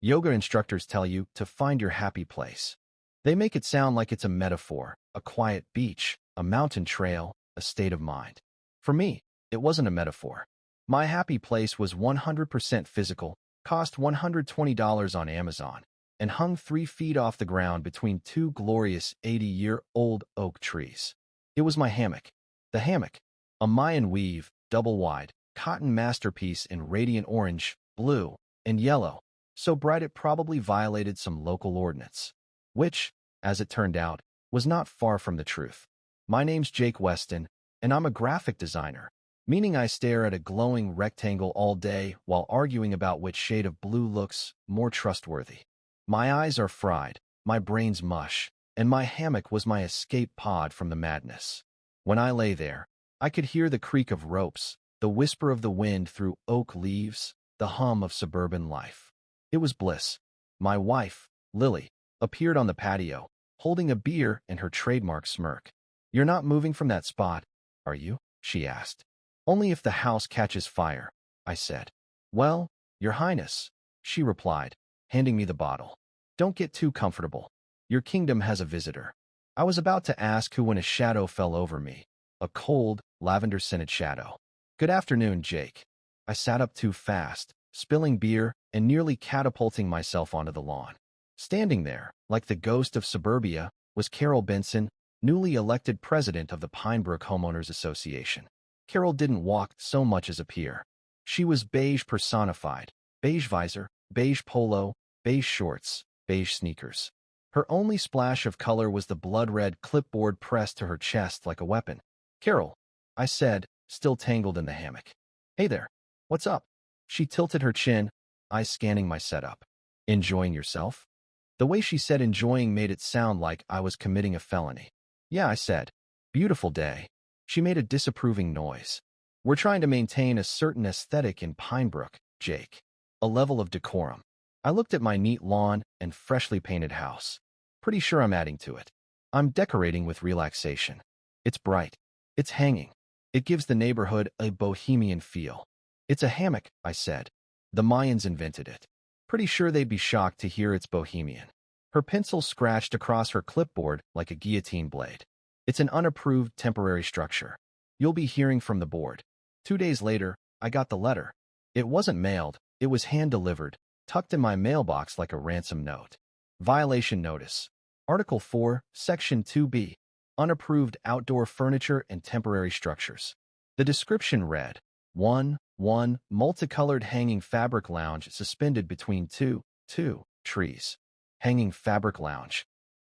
Yoga instructors tell you to find your happy place. They make it sound like it's a metaphor, a quiet beach, a mountain trail, a state of mind. For me, it wasn't a metaphor. My happy place was 100% physical, cost $120 on Amazon, and hung 3 feet off the ground between 2 glorious 80-year-old oak trees. It was my hammock. The hammock, a Mayan weave, double-wide, cotton masterpiece in radiant orange, blue, and yellow, so bright it probably violated some local ordinance. Which, as it turned out, was not far from the truth. My name's Jake Weston, and I'm a graphic designer, meaning I stare at a glowing rectangle all day while arguing about which shade of blue looks more trustworthy. My eyes are fried, my brain's mush, and my hammock was my escape pod from the madness. When I lay there, I could hear the creak of ropes, the whisper of the wind through oak leaves, the hum of suburban life. It was bliss. My wife, Lily, appeared on the patio, holding a beer and her trademark smirk. "You're not moving from that spot, are you?" she asked. "Only if the house catches fire," I said. "Well, Your Highness," she replied, handing me the bottle. "Don't get too comfortable. Your kingdom has a visitor." I was about to ask who when a shadow fell over me, a cold, lavender-scented shadow. "Good afternoon, Jake." I sat up too fast, spilling beer and nearly catapulting myself onto the lawn. Standing there, like the ghost of suburbia, was Carol Benson, newly elected president of the Pinebrook Homeowners Association. Carol didn't walk so much as appear. She was beige personified, beige visor, beige polo, beige shorts, beige sneakers. Her only splash of color was the blood-red clipboard pressed to her chest like a weapon. "Carol," I said, still tangled in the hammock. "Hey there. What's up?" She tilted her chin, eyes scanning my setup. "Enjoying yourself?" The way she said enjoying made it sound like I was committing a felony. "Yeah," I said. "Beautiful day." She made a disapproving noise. "We're trying to maintain a certain aesthetic in Pinebrook, Jake. A level of decorum." I looked at my neat lawn and freshly painted house. Pretty sure I'm adding to it. I'm decorating with relaxation. It's bright. It's hanging. It gives the neighborhood a bohemian feel. "It's a hammock," I said. "The Mayans invented it. Pretty sure they'd be shocked to hear it's bohemian." Her pencil scratched across her clipboard like a guillotine blade. "It's an unapproved temporary structure. You'll be hearing from the board." 2 days later, I got the letter. It wasn't mailed. It was hand-delivered, tucked in my mailbox like a ransom note. Violation notice. Article 4, Section 2B. Unapproved outdoor furniture and temporary structures. The description read, 1 multicolored hanging fabric lounge suspended between two trees. Hanging fabric lounge.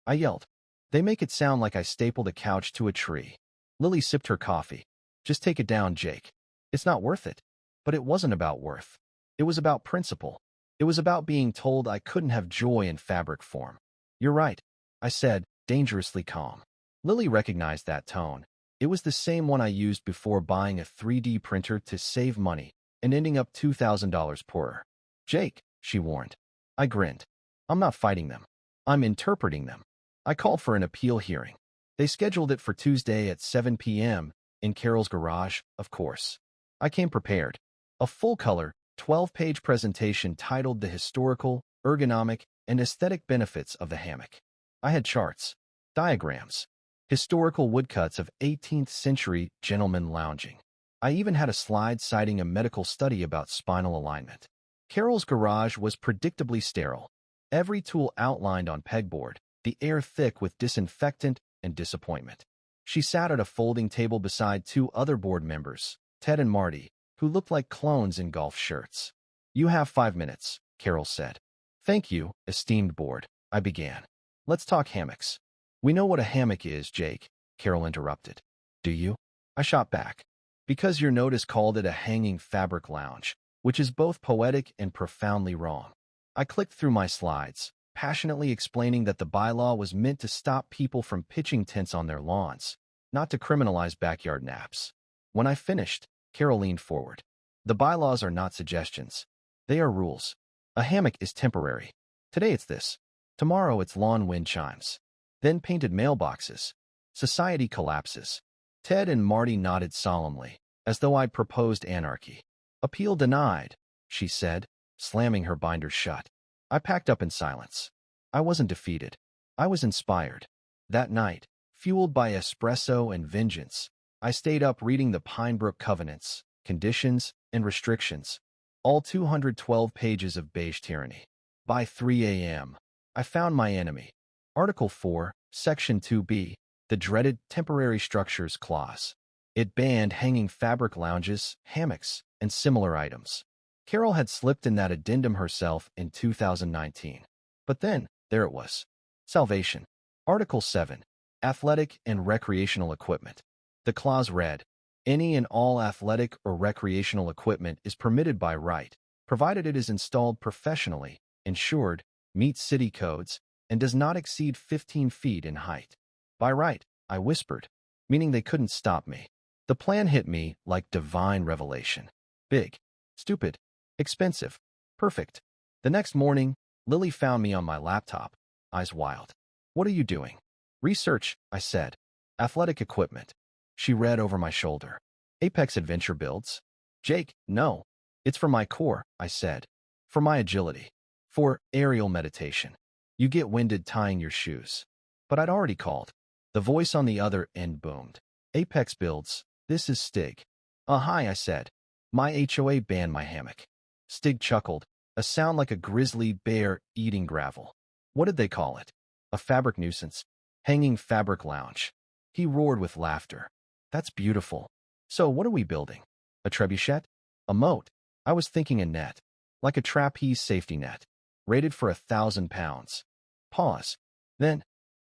I yelled. They make it sound like I stapled a couch to a tree. Lily sipped her coffee. "Just take it down, Jake. It's not worth it." But it wasn't about worth. It was about principle. It was about being told I couldn't have joy in fabric form. "You're right," I said, dangerously calm. Lily recognized that tone. It was the same one I used before buying a 3D printer to save money and ending up $2,000 poorer. "Jake," she warned. I grinned. "I'm not fighting them. I'm interpreting them." I called for an appeal hearing. They scheduled it for Tuesday at 7 p.m. in Carol's garage, of course. I came prepared. A full-color, 12-page presentation titled The Historical, Ergonomic, and Aesthetic Benefits of the Hammock. I had charts, diagrams, historical woodcuts of 18th century gentlemen lounging. I even had a slide citing a medical study about spinal alignment. Carol's garage was predictably sterile. Every tool outlined on pegboard, the air thick with disinfectant and disappointment. She sat at a folding table beside 2 other board members, Ted and Marty, who looked like clones in golf shirts. "You have 5 minutes," Carol said. "Thank you, esteemed board," I began. "Let's talk hammocks." "We know what a hammock is, Jake," Carol interrupted. "Do you?" I shot back. "Because your notice called it a hanging fabric lounge, which is both poetic and profoundly wrong." I clicked through my slides, passionately explaining that the bylaw was meant to stop people from pitching tents on their lawns, not to criminalize backyard naps. When I finished, Carol leaned forward. "The bylaws are not suggestions. They are rules. A hammock is temporary. Today it's this. Tomorrow it's lawn wind chimes. Then painted mailboxes. Society collapses." Ted and Marty nodded solemnly, as though I'd proposed anarchy. "Appeal denied," she said, slamming her binder shut. I packed up in silence. I wasn't defeated. I was inspired. That night, fueled by espresso and vengeance, I stayed up reading the Pinebrook Covenants, Conditions, and Restrictions, all 212 pages of beige tyranny. By 3 a.m., I found my enemy. Article 4, Section 2B, the dreaded Temporary Structures Clause. It banned hanging fabric lounges, hammocks, and similar items. Carol had slipped in that addendum herself in 2019. But then, there it was. Salvation. Article 7, Athletic and Recreational Equipment. The clause read, any and all athletic or recreational equipment is permitted by right, provided it is installed professionally, insured, meets city codes, and does not exceed 15 feet in height. By right, I whispered, meaning they couldn't stop me. The plan hit me like divine revelation. Big, stupid, expensive, perfect. The next morning, Lily found me on my laptop, eyes wild. What are you doing? Research, I said. Athletic equipment. She read over my shoulder. Apex Adventure builds? Jake, no. It's for my core, I said. For my agility. For aerial meditation. You get winded tying your shoes. But I'd already called. The voice on the other end boomed. Apex builds. This is Stig. Hi, I said. My HOA banned my hammock. Stig chuckled, a sound like a grizzly bear eating gravel. What did they call it? A fabric nuisance. Hanging fabric lounge. He roared with laughter. That's beautiful. So what are we building? A trebuchet? A moat? I was thinking a net. Like a trapeze safety net. Rated for 1,000 pounds. Pause. Then,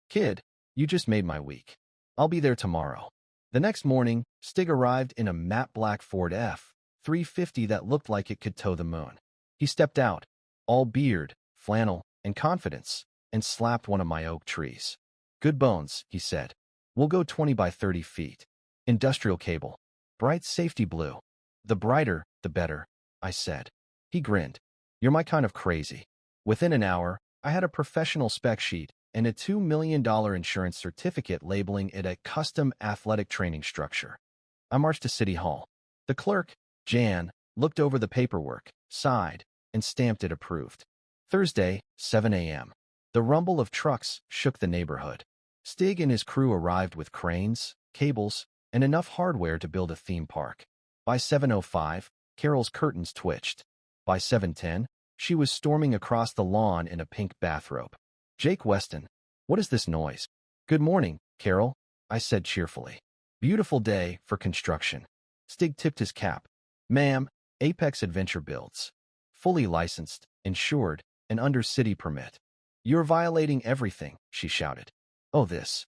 kid, you just made my week. I'll be there tomorrow. The next morning, Stig arrived in a matte black Ford F-350 that looked like it could tow the moon. He stepped out, all beard, flannel, and confidence, and slapped one of my oak trees. Good bones, he said. We'll go 20 by 30 feet. Industrial cable. Bright safety blue. The brighter, the better, I said. He grinned. You're my kind of crazy. Within an hour, I had a professional spec sheet and a $2 million insurance certificate labeling it a custom athletic training structure. I marched to City Hall. The clerk, Jan, looked over the paperwork, sighed, and stamped it approved. Thursday, 7 a.m. The rumble of trucks shook the neighborhood. Stig and his crew arrived with cranes, cables, and enough hardware to build a theme park. By 7:05, Carol's curtains twitched. By 7:10, she was storming across the lawn in a pink bathrobe. Jake Weston, what is this noise? Good morning, Carol, I said cheerfully. Beautiful day for construction. Stig tipped his cap. Ma'am, Apex Adventure builds. Fully licensed, insured, and under city permit. You're violating everything, she shouted. Oh, this.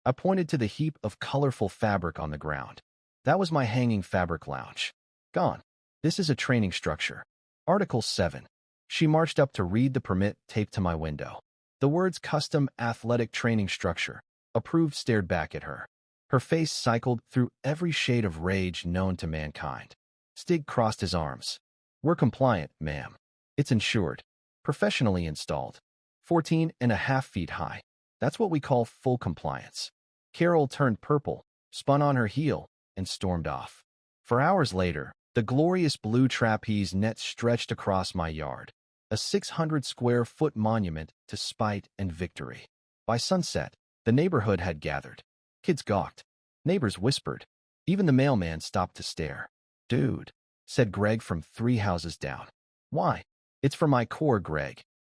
I pointed to the heap of colorful fabric on the ground. That was my hanging fabric lounge. Gone. This is a training structure. Article 7. She marched up to read the permit taped to my window. The words custom athletic training structure. Approved stared back at her. Her face cycled through every shade of rage known to mankind. Stig crossed his arms. We're compliant, ma'am. It's insured. Professionally installed. 14.5 feet high. That's what we call full compliance. Carol turned purple, spun on her heel, and stormed off. For hours later, the glorious blue trapeze net stretched across my yard, a 600-square-foot monument to spite and victory. By sunset, the neighborhood had gathered. Kids gawked. Neighbors whispered. Even the mailman stopped to stare. Dude, said Greg from 3 houses down. Why? It's for my core, Greg.